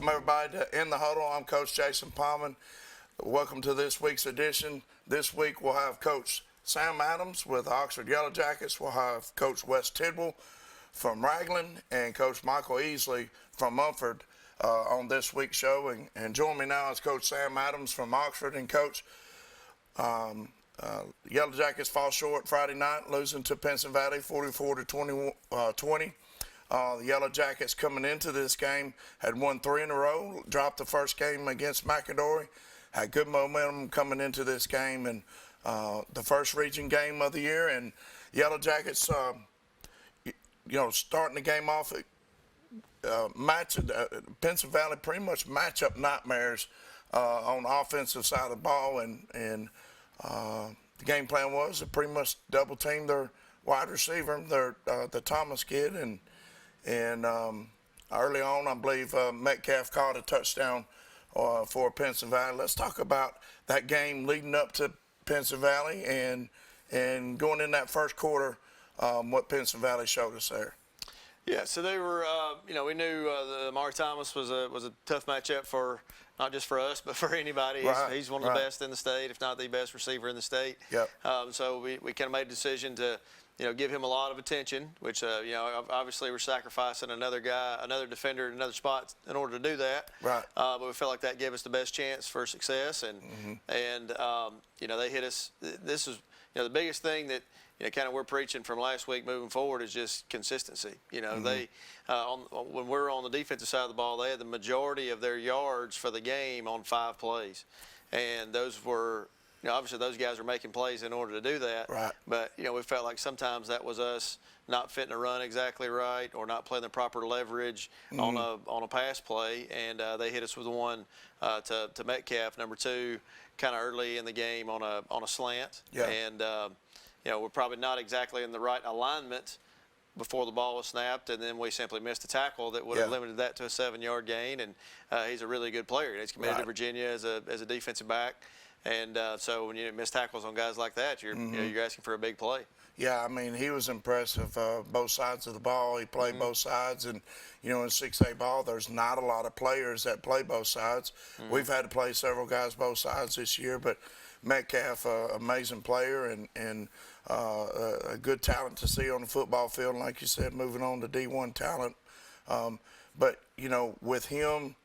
Welcome everybody to In the Huddle. I'm Coach Jason Pahman. Welcome to this week's edition. This week we'll have Coach Sam Adams with Oxford Yellow Jackets. We'll have Coach Wes Tidwell from Ragland and Coach Michael Easley from Mumford on this week's show. And join me now is Coach Sam Adams from Oxford. And Coach, Yellow Jackets fall short Friday night, losing to Pinson Valley 44-20. The Yellow Jackets coming into this game had won 3 in a row, dropped the first game against McAdory, had good momentum coming into this game, and the first region game of the year. And Yellow Jackets, starting the game off, Pinson Valley pretty much matchup nightmares on the offensive side of the ball, and the game plan was to pretty much double team their wide receiver, the Thomas kid, and early on, I believe Metcalf caught a touchdown for Pinson Valley. Let's talk about that game leading up to Pinson Valley and going in that first quarter, what Pinson Valley showed us there. Yeah, so they were, we knew Amari Thomas was a tough matchup for not just for us, but for anybody. He's one of the best in the state, if not the best receiver in the state. Yep. So we kind of made a decision to give him a lot of attention, which, obviously we're sacrificing another guy, another defender in another spot in order to do that. Right. But we felt like that gave us the best chance for success. And, they hit us. This is, the biggest thing that, kind of we're preaching from last week moving forward is just consistency. They, when we're on the defensive side of the ball, they had the majority of their yards for the game on 5 plays. And those were, obviously those guys are making plays in order to do that. Right. But, we felt like sometimes that was us not fitting a run exactly right or not playing the proper leverage on a pass play. And they hit us with one to Metcalf, number 2, kind of early in the game on a slant. Yeah. And, we're probably not exactly in the right alignment before the ball was snapped, and then we simply missed a tackle that would have limited that to a 7-yard gain. And he's a really good player. He's committed to Virginia as a defensive back. And so when you miss tackles on guys like that, you're you're asking for a big play. Yeah, I mean, he was impressive both sides of the ball. He played both sides. And, in 6A ball, there's not a lot of players that play both sides. We've had to play several guys both sides this year, but Metcalf, amazing player and a good talent to see on the football field. And like you said, moving on to D1 talent. But, with him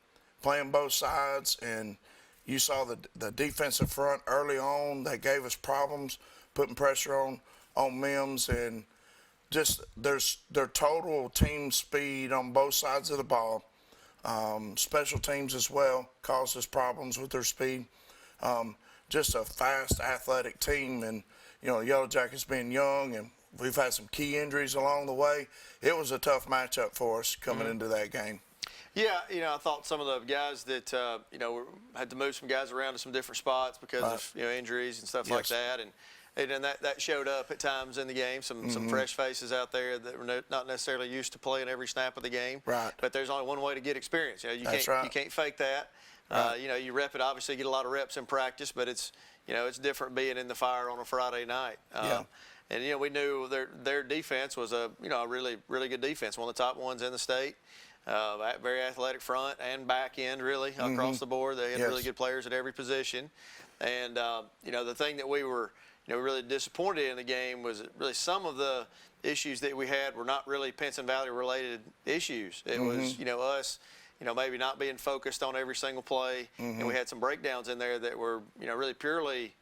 playing both sides, and you saw the defensive front early on, that gave us problems, putting pressure on Mims, and just their total team speed on both sides of the ball. Special teams as well caused us problems with their speed. Just a fast, athletic team, and Yellow Jackets being young, and we've had some key injuries along the way. It was a tough matchup for us coming into that game. Yeah, I thought some of the guys that had to move some guys around to some different spots because of injuries and stuff like that, and that showed up at times in the game. Some fresh faces out there that were not necessarily used to playing every snap of the game. Right. But there's only one way to get experience. You can't fake that. Right. You rep it. Obviously, get a lot of reps in practice, but it's it's different being in the fire on a Friday night. And we knew their defense was a really good defense, one of the top ones in the state. Very athletic front and back end, really across the board. They had really good players at every position. And the thing that we were really disappointed in the game was really some of the issues that we had were not really Pinson Valley related issues. It was us maybe not being focused on every single play, and we had some breakdowns in there that were really purely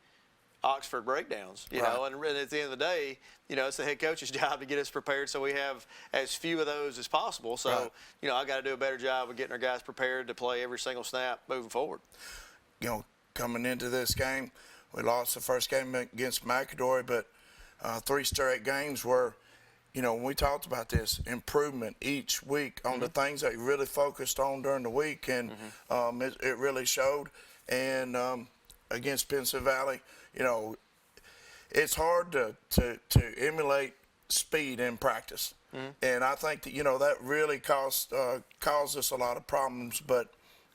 Oxford breakdowns, and at the end of the day, it's the head coach's job to get us prepared so we have as few of those as possible. So, I got to do a better job of getting our guys prepared to play every single snap moving forward. Coming into this game, we lost the first game against McAdory, but 3 straight games were, when we talked about this, improvement each week on the things that you really focused on during the week, and it really showed. And against Pinson Valley, it's hard to emulate speed in practice. And I think that, that really caused us a lot of problems. But,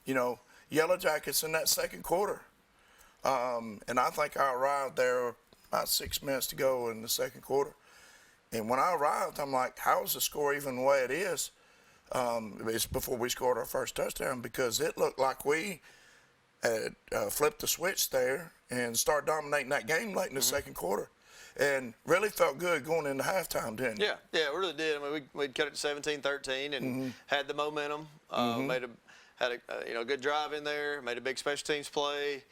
Yellow Jackets in that second quarter, and I think I arrived there about 6 minutes to go in the second quarter. And when I arrived, I'm like, how is the score even the way it is? It's before we scored our first touchdown because it looked like we had flipped the switch there and started dominating that game late in the second quarter. And really felt good going into halftime, didn't it? Yeah, it really did. I mean, we'd cut it to 17-13 and had the momentum. Had a good drive in there. Made a big special teams play.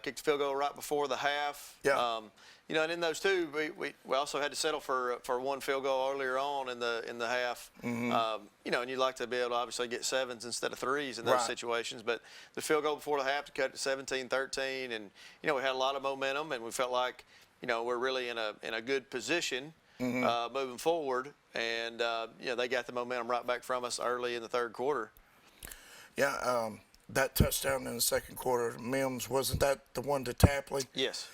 Kicked a field goal right before the half. Yeah. And in those two, we also had to settle for one field goal earlier on in the half. And you'd like to be able to obviously get sevens instead of threes in those situations. But the field goal before the half to cut it to 17-13, and we had a lot of momentum, and we felt like we're really in a good position moving forward. And they got the momentum right back from us early in the third quarter. Yeah, that touchdown in the second quarter, Mims, wasn't that the one to Tapley? Yes.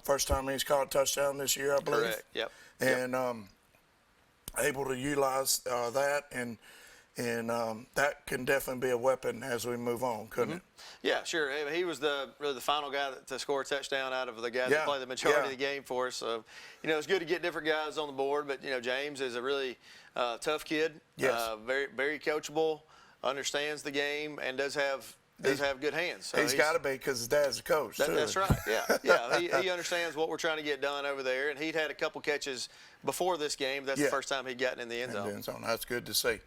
First time he's caught a touchdown this year, I believe. Correct. Yep. And able to utilize that, and that can definitely be a weapon as we move on, couldn't it? Yeah, sure. He was really the final guy to score a touchdown out of the guys that play the majority of the game for us. So, it's good to get different guys on the board. But James is a really tough kid. Yes. Very, very coachable. Understands the game and does have good hands. So he's got to be because his dad's a coach, too. That's right, yeah. He understands what we're trying to get done over there, and he'd had a couple catches before this game. That's the first time he'd gotten in the end zone. That's good to see.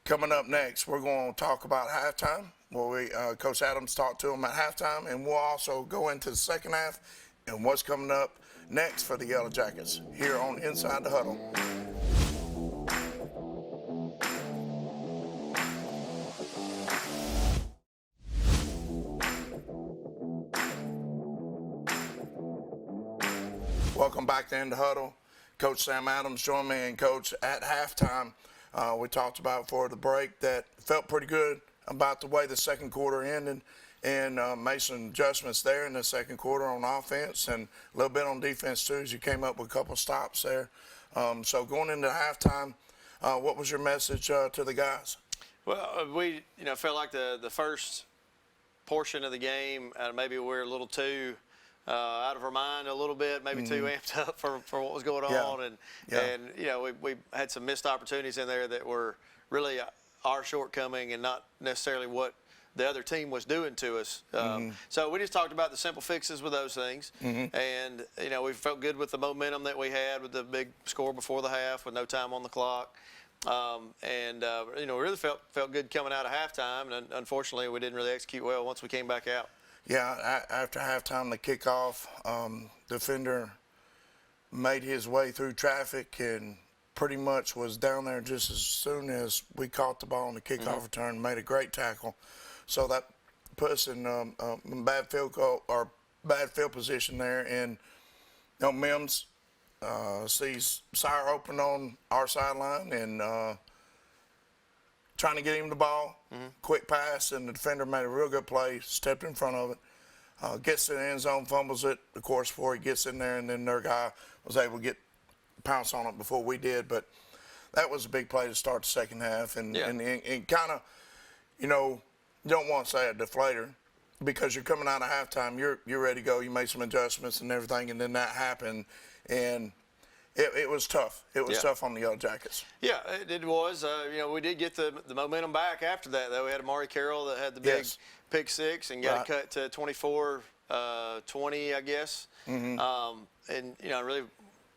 Coming up next, we're going to talk about halftime, where Coach Adams talked to him at halftime, and we'll also go into the second half and what's coming up next for the Yellow Jackets here on Inside the Huddle. Welcome back to In the Huddle. Coach Sam Adams joined me and Coach at halftime. We talked about before the break that felt pretty good about the way the second quarter ended, and made some adjustments there in the second quarter on offense and a little bit on defense too, as you came up with a couple stops there. So going into halftime, what was your message to the guys? Well, we felt like the first portion of the game, maybe we're a little too out of our mind a little bit, maybe too amped up for what was going on, and we had some missed opportunities in there that were really our shortcoming and not necessarily what the other team was doing to us. So we just talked about the simple fixes with those things, and we felt good with the momentum that we had with the big score before the half with no time on the clock. We really felt good coming out of halftime, and unfortunately we didn't really execute well once we came back out. Yeah, after halftime, the kickoff, defender made his way through traffic and pretty much was down there just as soon as we caught the ball on the kickoff return, made a great tackle. So that put us in bad field goal or bad field position there. And Mims sees Sire open on our sideline and trying to get him the ball. Quick pass, and the defender made a real good play, stepped in front of it, gets to the end zone, fumbles it, of course, before he gets in there, and then their guy was able to pounce on it before we did. But that was a big play to start the second half, and kind of, you don't want to say a deflator because you're coming out of halftime, you're ready to go, you made some adjustments and everything, and then that happened, and it was tough. It was tough on the Yellow Jackets. Yeah, it was. We did get the momentum back after that, though. We had Amari Carroll that had the big pick six and got it cut to 24-20, I guess. And, really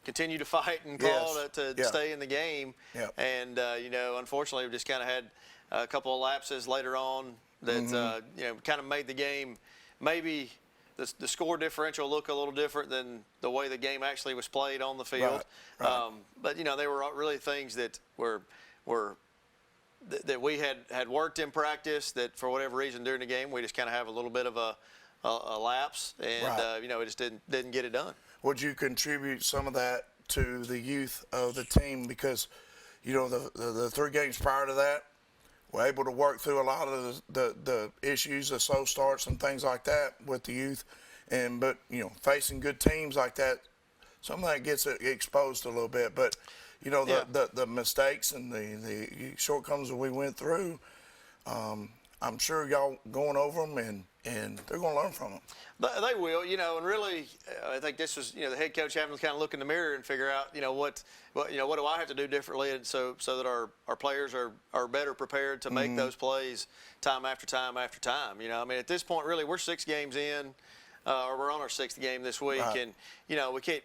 continued to fight and claw to stay in the game. And, unfortunately, we just kind of had a couple of lapses later on that, kind of made the game maybe – the score differential look a little different than the way the game actually was played on the field. But they were really things that that we had worked in practice that for whatever reason during the game we just kind of have a little bit of a lapse, and we just didn't get it done. Would you contribute some of that to the youth of the team because the 3 games prior to that, we're able to work through a lot of the issues, the slow starts and things like that with the youth, but facing good teams like that, some of that gets exposed a little bit. But the mistakes and the shortcomings that we went through, I'm sure y'all going over them, and they're going to learn from them. They will, and really, I think this was, the head coach having to kind of look in the mirror and figure out, what do I have to do differently, and so that our players are better prepared to make those plays time after time after time. At this point, really, we're 6 games in, or we're on our 6th game this week, Right. and we can't.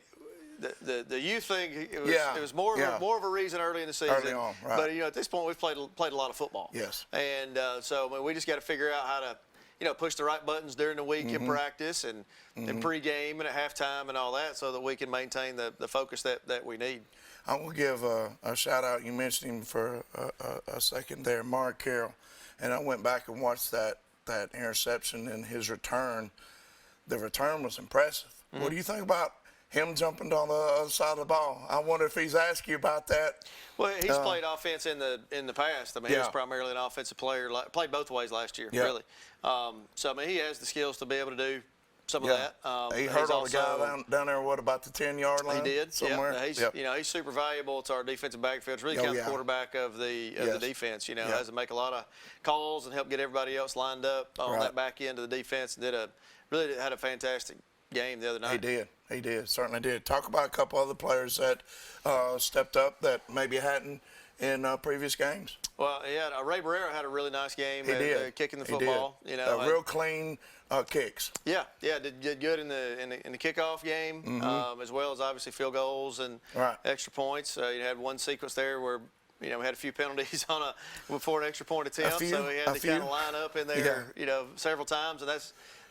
The youth thing, it was more of a reason early in the season. Early on, right. But at this point, we've played a lot of football. Yes. And so we just got to figure out how to push the right buttons during the week in practice and pregame and at halftime and all that, so that we can maintain the focus that we need. I will give a shout out. You mentioned him for a second there, Mark Carroll, and I went back and watched that interception and his return. The return was impressive. What do you think about him jumping on the other side of the ball? I wonder if he's asked you about that. Well, he's played offense in the past. He Yeah. was primarily an offensive player. Played both ways last year, Yeah. really. So he has the skills to be able to do some of that. He hurt on the guy down there. What about the 10-yard line? He did somewhere. Yeah. He's super valuable to our defensive backfield. It's really kind of the quarterback of the defense. Has to make a lot of calls and help get everybody else lined up on that back end of the defense. And really had a fantastic game the other night. He did, certainly did. Talk about a couple other players that stepped up that maybe hadn't in previous games. Well, Ray Barrera had a really nice game. He did. Kicking the football. He did. Real clean kicks. Yeah, did good in the kickoff game, as well as obviously field goals and extra points. You had one sequence there where we had a few penalties before an extra point attempt, so he had to kind of line up in there, several times, and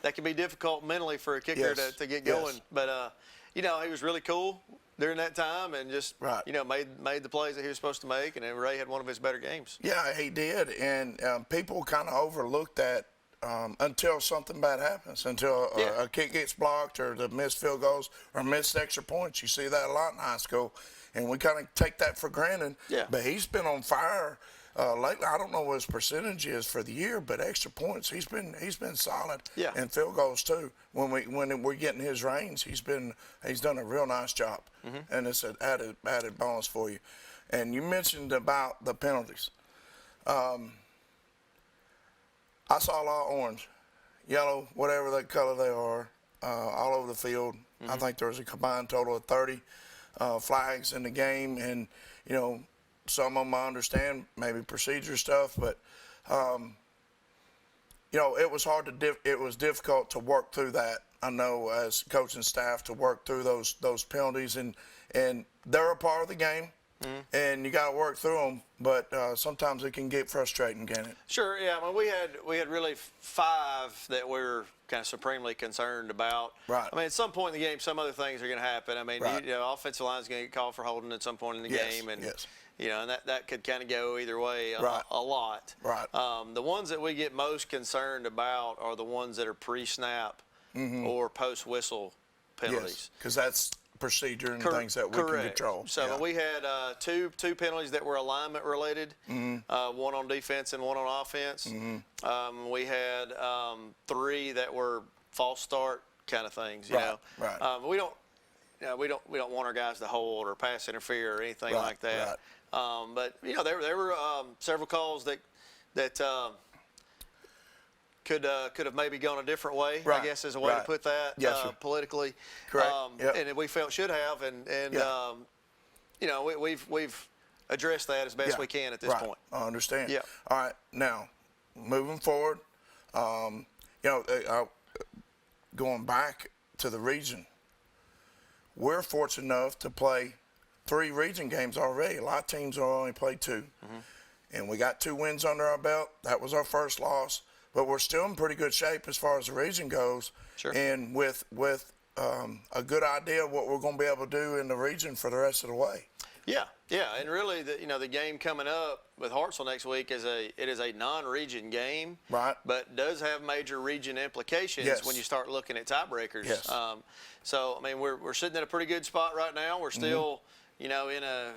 that can be difficult mentally for a kicker to get going. Yes. But he was really cool during that time, and just made the plays that he was supposed to make, and then Ray had one of his better games. Yeah, he did, and people kind of overlooked that until something bad happens, until a kick gets blocked or the missed field goals or missed extra points. You see that a lot in high school, and we kind of take that for granted. Yeah. But he's been on fire lately. I don't know what his percentage is for the year, but extra points, he's been solid. Yeah. And field goals too. When we're getting his range, he's done a real nice job, and it's an added bonus for you. And you mentioned about the penalties. I saw a lot of orange, yellow, whatever that color they are, all over the field. I think there was a combined total of 30 flags in the game, and some of them I understand, maybe procedure stuff, but it was it was difficult to work through that. I know as coaching staff to work through those penalties, and they're a part of the game. And you got to work through them, but sometimes it can get frustrating, can it? Sure, yeah. We had really 5 that we were kind of supremely concerned about. Right. At some point in the game, some other things are going to happen. Right. Offensive line is going to get called for holding at some point in the game, and yes. and that could kind of go either way a lot. Right. The ones that we get most concerned about are the ones that are pre-snap or post-whistle penalties. Yes, because that's procedure and things that we can control. So we had two penalties that were alignment related, one on defense and one on offense. We had 3 that were false start kind of things. Right. We don't want our guys to hold or pass interfere or anything like that. But there were several calls that could have maybe gone a different way, I guess is a way to put that, politically. Correct. And we felt should have, and we've addressed that as best we can at this point. I understand. Yeah. All right. Now, moving forward, going back to the region, we're fortunate enough to play 3 region games already. A lot of teams only play 2. And we got 2 wins under our belt. That was our first loss. But we're still in pretty good shape as far as the region goes. Sure. And with a good idea of what we're going to be able to do in the region for the rest of the way. Yeah, and really, the game coming up with Hartsville next week is a non-region game, Right. But does have major region implications when you start looking at tiebreakers. Yes. So we're sitting at a pretty good spot right now. We're still in a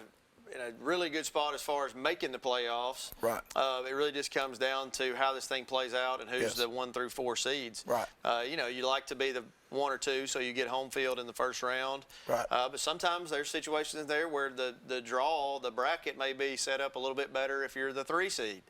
really good spot as far as making the playoffs. Right. It really just comes down to how this thing plays out and who's the 1 through 4 seeds. Right. You like to be the 1 or 2, so you get home field in the first round. Right. But sometimes there's situations there where the bracket may be set up a little bit better if you're the 3 seed.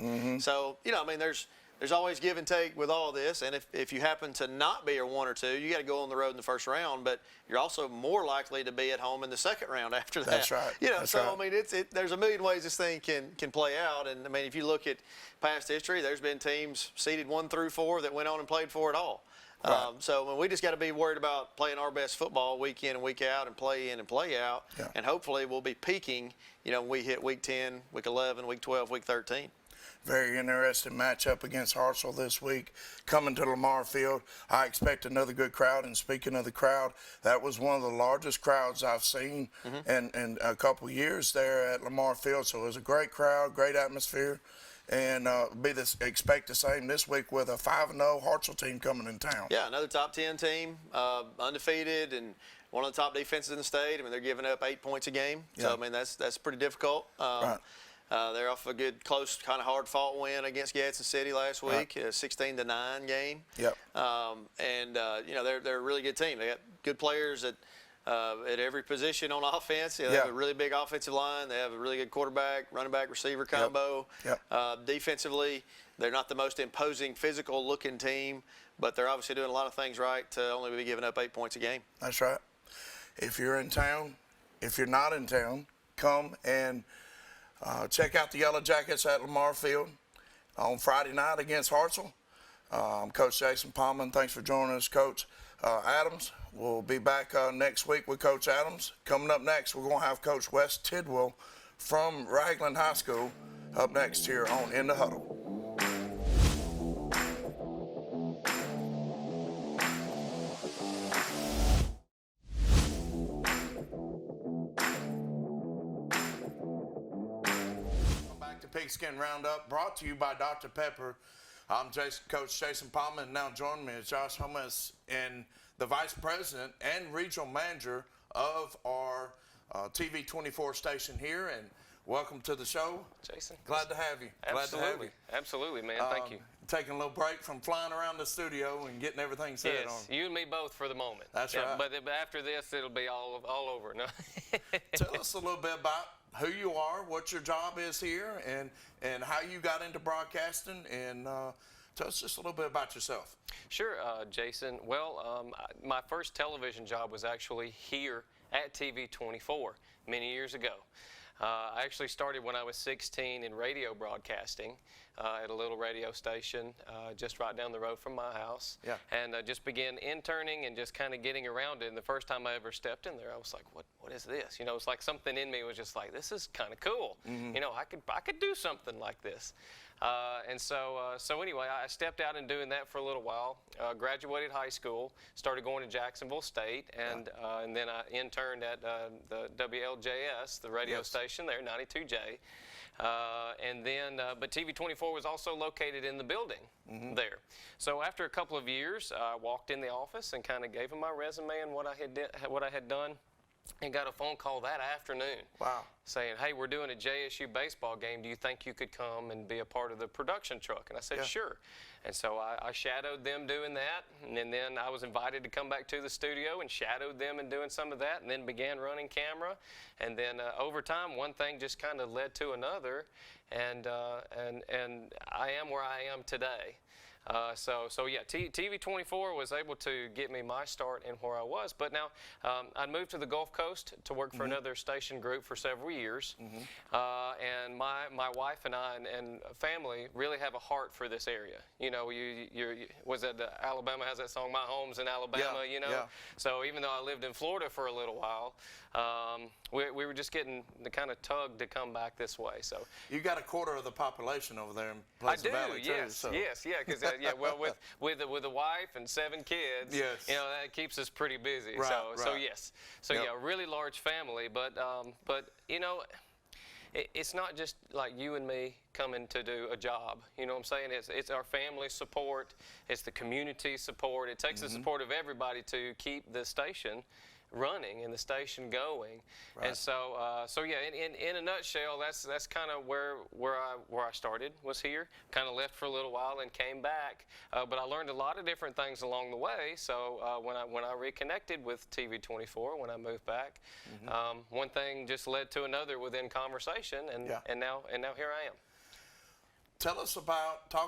So there's there's always give and take with all this, and if you happen to not be a 1 or 2, you got to go on the road in the first round, but you're also more likely to be at home in the second round after that. That's right. That's right. I mean, there's a million ways this thing can play out, and I mean, if you look at past history, there's been teams seeded 1 through 4 that went on and played for it all. Right. So I mean, we just got to be worried about playing our best football week in and week out, and play in and play out, and hopefully we'll be peaking. When we hit week 10, week 11, week 12, week 13. Very interesting matchup against Highschool this week. Coming to Lamar Field, I expect another good crowd. And speaking of the crowd, that was one of the largest crowds I've seen in a couple years there at Lamar Field. So it was a great crowd, great atmosphere. And expect the same this week with a 5-0 Hartselle team coming in town. Yeah, another top 10 team, undefeated, and one of the top defenses in the state. I mean, they're giving up 8 points a game. So, I mean, that's pretty difficult. Right. They're off a good, close, kind of hard-fought win against Gadsden City last week, a 16-9 game. Yep. They're a really good team. They got good players at every position on offense. They have a really big offensive line. They have a really good quarterback, running back, receiver combo. Yep. Defensively, they're not the most imposing, physical-looking team, but they're obviously doing a lot of things right to only be giving up 8 points a game. That's right. If you're in town, if you're not in town, come and check out the Yellow Jackets at Lamar Field on Friday night against Hartselle. Coach Jason Pahman, thanks for joining us, Coach Adams. We'll be back next week with Coach Adams. Coming up next, we're going to have Coach Wes Tidwell from Ragland High School up next here on In the Huddle. Pigskin Roundup brought to you by Dr. Pepper. I'm Coach Jason Pahman, and now joining me is Josh Hommes, and the Vice President and Regional Manager of our TV 24 station here. And welcome to the show. Jason. Glad to have you. Absolutely. Glad to have you. Absolutely, man. Thank you. Taking a little break from flying around the studio and getting everything set on. Yes, you and me both for the moment. That's right. But after this, it'll be all over. No. Tell us a little bit about who you are, what your job is here, and how you got into broadcasting, and tell us just a little bit about yourself. Sure, Jason. Well, my first television job was actually here at TV 24 many years ago. I actually started when I was 16 in radio broadcasting at a little radio station just right down the road from my house. Yeah. And just began interning and just kind of getting around it. And the first time I ever stepped in there, I was like, what is this? It's like something in me was just like, this is kind of cool. Mm-hmm. I could do something like this. So anyway, I stepped out and doing that for a little while, graduated high school, started going to Jacksonville State, and then I interned at the WLJS, the radio station there, 92J. But TV 24 was also located in the building there. So after a couple of years, I walked in the office and kind of gave them my resume and what I had done. And got a phone call that afternoon. Wow. Saying, hey, we're doing a JSU baseball game. Do you think you could come and be a part of the production truck? And I said, sure. And so I shadowed them doing that. And then I was invited to come back to the studio and shadowed them in doing some of that, and then began running camera. And then over time, one thing just kind of led to another. And I am where I am today. TV 24 was able to get me my start in where I was. But now I moved to the Gulf Coast to work for another station group for several years. And my wife and I and family really have a heart for this area. Was it Alabama has that song, My Home's in Alabama, Yeah. So even though I lived in Florida for a little while, we were just getting the kind of tug to come back this way. So you got a quarter of the population over there in Pleasant Valley too. Yes, because well, with a wife and 7 kids, that keeps us pretty busy. Really large family, but it's not just like you and me coming to do a job. You know what I'm saying? It's our family support, it's the community support. It takes the support of everybody to keep the station running and the station going. Right. And in a nutshell, that's kind of where I started, was here. Kind of left for a little while and came back, but I learned a lot of different things along the way. So when I reconnected with TV 24, when I moved back, one thing just led to another within conversation, and now here I am. Talk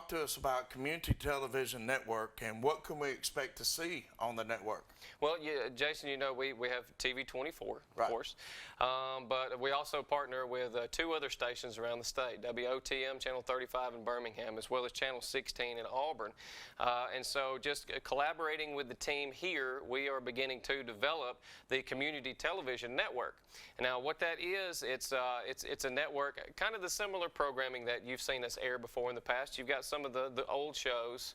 to us about Community Television Network and what can we expect to see on the network? Well, yeah, Jason, you know, we have TV 24, of Right. course, but we also partner with 2 other stations around the state, WOTM, Channel 35 in Birmingham, as well as Channel 16 in Auburn. And so just collaborating with the team here, we are beginning to develop the Community Television Network. Now, what that is, it's a network, kind of the similar programming that you've seen us air before in the past. You've got some of the old shows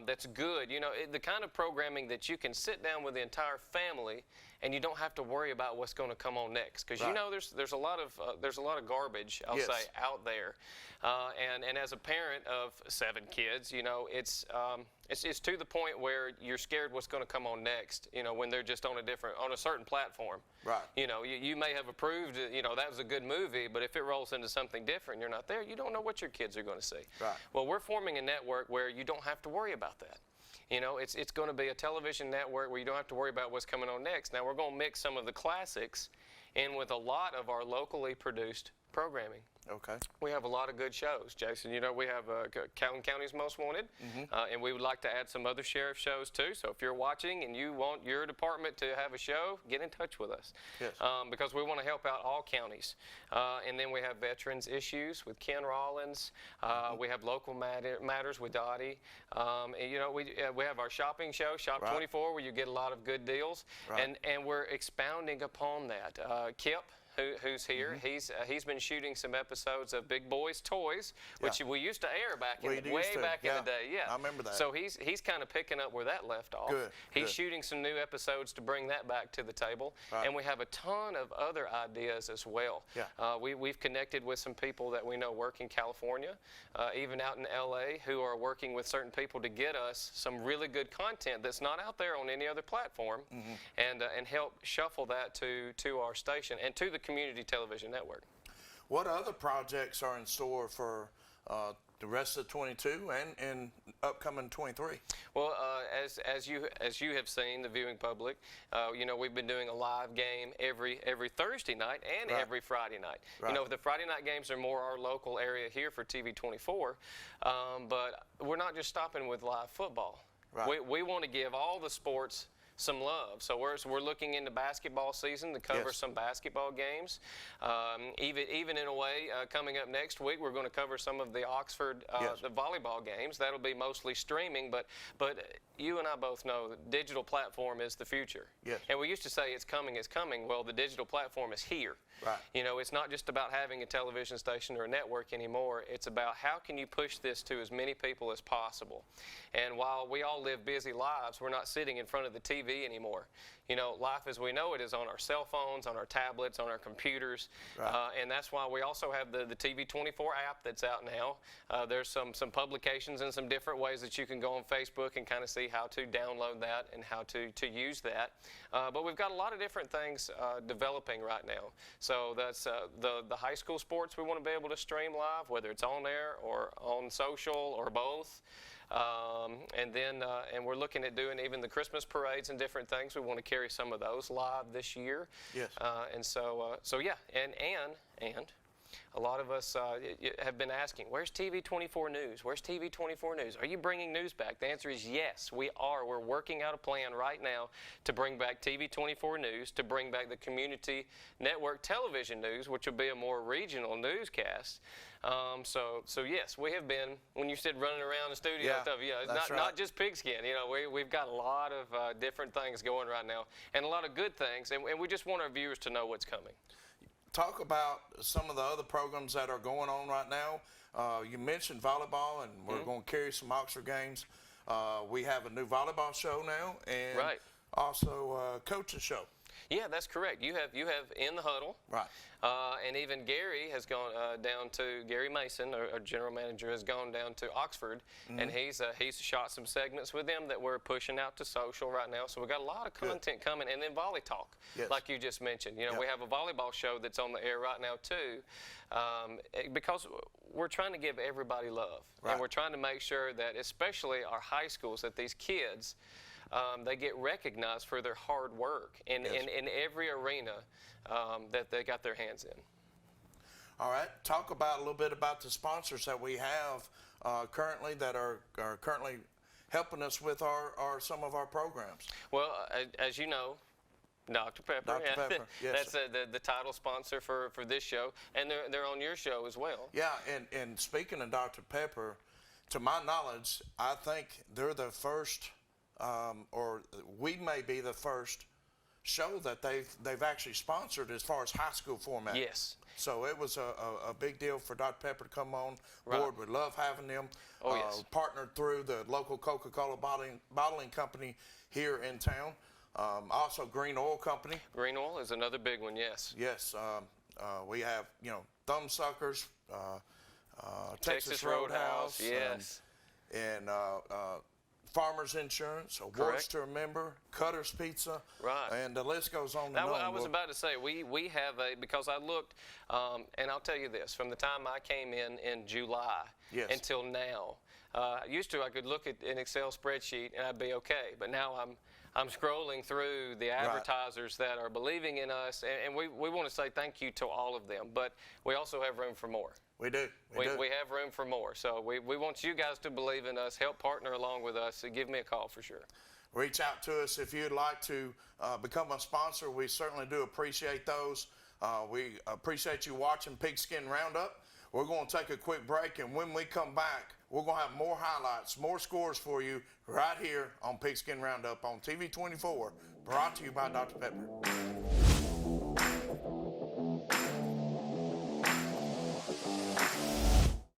that's good. You know, the kind of programming that you can sit down with the entire family and you don't have to worry about what's going to come on next, because you know there's a lot of garbage, I'll say, out there, and as a parent of 7 kids, you know, it's to the point where you're scared what's going to come on next, you know, when they're just on a certain platform. Right. You know, you may have approved, you know, that was a good movie, but if it rolls into something different, you're not there, you don't know what your kids are going to see. Right. Well, we're forming a network where you don't have to worry about that. You know, it's going to be a television network where you don't have to worry about what's coming on next. Now, we're going to mix some of the classics in with a lot of our locally produced programming. Okay. We have a lot of good shows, Jason. You know, we have Calhoun County's Most Wanted, and we would like to add some other sheriff shows too. So if you're watching and you want your department to have a show, get in touch with us. Yes. Because we want to help out all counties. And then we have veterans issues with Ken Rollins. We have local matters with Dottie. And, you know, we have our shopping show, Shop 24, where you get a lot of good deals. Right. And we're expounding upon that. Kip, who's here, he's been shooting some episodes of Big Boys Toys, which we used to air back in the day. Yeah, I remember that. So he's kind of picking up where that left off. Good. He's shooting some new episodes to bring that back to the table, and we have a ton of other ideas as well. Yeah. We've connected with some people that we know work in California, even out in LA, who are working with certain people to get us some really good content that's not out there on any other platform, and help shuffle that to our station and to the Community Television Network. What other projects are in store for the rest of 22 and upcoming 23? Well, as you have seen, the viewing public, you know, we've been doing a live game every Thursday night and every Friday night. You know, the Friday night games are more our local area here for TV 24, but we're not just stopping with live football. We want to give all the sports some love. So we're looking into basketball season to cover some basketball games. Even in a way, coming up next week, we're going to cover some of the Oxford the volleyball games. That'll be mostly streaming, but you and I both know the digital platform is the future. Yes. And we used to say it's coming. Well, the digital platform is here. Right. You know, it's not just about having a television station or a network anymore. It's about how can you push this to as many people as possible. And while we all live busy lives, we're not sitting in front of the TV anymore. You know, life as we know it is on our cell phones, on our tablets, on our computers, and that's why we also have the TV 24 app that's out now. There's some publications and some different ways that you can go on Facebook and kind of see how to download that and how to use that. But we've got a lot of different things developing right now. So that's the high school sports we want to be able to stream live, whether it's on air or on social or both. And we're looking at doing even the Christmas parades and different things. We want to carry some of those live this year. Yes. And so yeah, and a lot of us have been asking, where's TV 24 News? Where's TV 24 News? Are you bringing news back? The answer is yes, we are. We're working out a plan right now to bring back TV 24 News, to bring back the Community Network Television News, which will be a more regional newscast. So yes, we have been, when you said running around the studio and stuff, it's not just pigskin. You know, we've got a lot of different things going right now and a lot of good things, and we just want our viewers to know what's coming. Talk about some of the other programs that are going on right now. You mentioned volleyball, and we're going to carry some Oxford games. We have a new volleyball show now, and also a coaching show. Yeah, that's correct. You have In the Huddle. Right. And even Gary has gone down to, Gary Mason, our general manager, has gone down to Oxford, and he's shot some segments with them that we're pushing out to social right now. So we've got a lot of content coming, and then Volley Talk, like you just mentioned. You know, we have a volleyball show that's on the air right now too, because we're trying to give everybody love, and we're trying to make sure that, especially our high schools, that these kids, they get recognized for their hard work in every arena that they got their hands in. All right, talk about a little bit about the sponsors that we have currently that are currently helping us with some of our programs. Well, as you know, Dr. Pepper. Dr. Pepper, yes. That's the title sponsor for this show, and they're on your show as well. Yeah, and speaking of Dr. Pepper, to my knowledge, I think they're the first, or we may be the first show that they've actually sponsored as far as high school format. Yes. So it was a big deal for Dr. Pepper to come on Right. board. We love having them. Oh, yes. Partnered through the local Coca-Cola bottling company here in town. Also Green Oil Company. Green Oil is another big one, yes. Yes. We have, Thumbsuckers, Texas Roadhouse. Yes. And Farmers Insurance, Awards Correct. to Remember, Cutter's Pizza. Right. And the list goes on and on. I was about to say, we have because I looked, and I'll tell you this, from the time I came in July Yes. until now, used to I could look at an Excel spreadsheet and I'd be okay, but now I'm scrolling through the advertisers that are believing in us, and we want to say thank you to all of them, but we also have room for more. We do. We have room for more. So we want you guys to believe in us, help partner along with us, so give me a call for sure. Reach out to us if you'd like to become a sponsor. We certainly do appreciate those. We appreciate you watching Pigskin Roundup. We're going to take a quick break, and when we come back, we're going to have more highlights, more scores for you right here on Pigskin Roundup on TV 24, brought to you by Dr. Pepper.